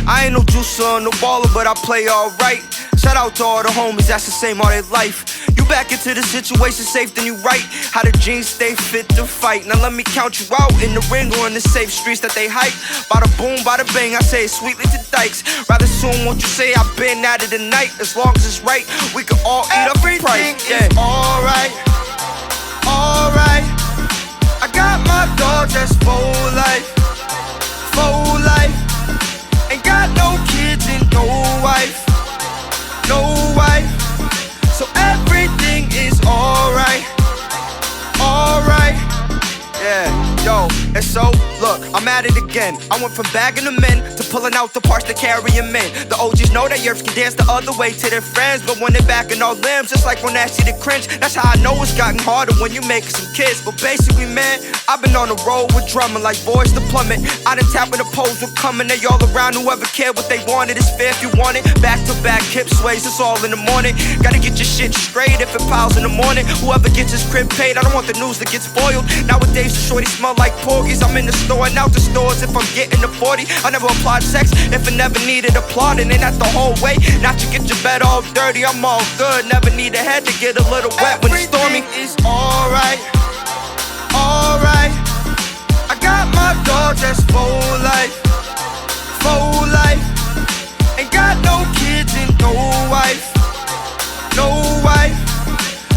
I ain't no juicer, no baller, but I play alright. Shout out to all the homies, that's the same all their life. You back into the situation safe, then you right. How the jeans stay fit to fight. Now let me count you out in the ring or in the safe streets that they hype. Bada boom, bada bang, I say it sweetly to dykes. Rather soon won't you say I've been at it tonight. As long as it's right, we can all eat up a price. Yeah, alright, alright. I got my dog that's full life, full life. Ain't got no kids and no wife, no wife. So everything is alright, alright. Yeah, yo, and so, look, I'm at it again. I went from bagging the men to pulling out the parts that carry them in. The OGs know that yerps can dance the other way to their friends, but when they're backing all limbs, just like when I see the cringe. That's how I know it's gotten harder when you making some kids. But basically, man, I've been on the road with drumming like boys to plummet. I done tapping the poles with coming, they all around. Whoever cared what they wanted is fair if you want it. Back to back hip sways, it's all in the morning. Gotta get your shit straight if it piles in the morning. Whoever gets his crib paid, I don't want the news to get spoiled. Nowadays the shorty smell like porgies. I'm in the store and out the stores if I'm getting the 40. I never applied sex if it never needed applauding. And that's the whole way. Not to get your bed all dirty, I'm all good. Never need a head to get a little wet when it's stormy. Is alright, alright. I got my dog that's full life, full life. Ain't got no kids and no wife, no wife.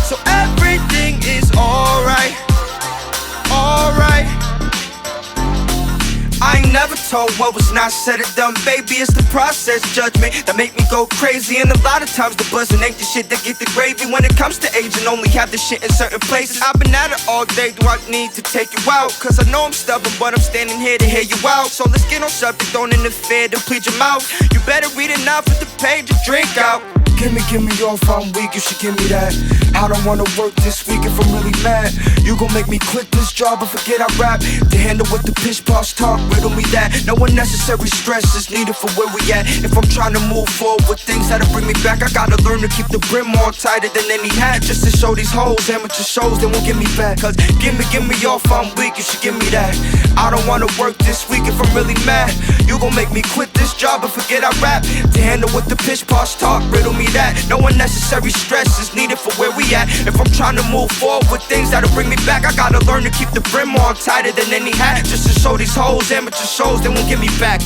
So everything is alright, alright. I ain't never told what was not said or done, baby. It's the process judgment that make me go crazy. And a lot of times the buzzing ain't the shit that get the gravy. When it comes to aging, only have the shit in certain places. I've been at it all day, do I need to take you out? Cause I know I'm stubborn, but I'm standing here to hear you out. So let's get on subject, don't interfere, then plead your mouth. You better read enough at the page to drink out. Give me off, I'm weak, you should give me that. I don't wanna work this week if I'm really mad. You gon' make me quit this job and forget I rap. To handle with the pish posh talk, riddle me that. No unnecessary stress is needed for where we at. If I'm trying to move forward with things that'll bring me back, I gotta learn to keep the brim more tighter than any hat. Just to show these hoes, amateur shows, they won't get me back. Cause give me off, I'm weak, you should give me that. I don't wanna work this week if I'm really mad. You gon' make me quit this job and forget I rap. To handle with the pish posh talk, riddle me that. No unnecessary stress is needed for where we at. If I'm trying to move forward with things that'll bring me back, I gotta learn to keep the brim on tighter than any hat. Just to show these hoes, amateur shows, they won't get me back.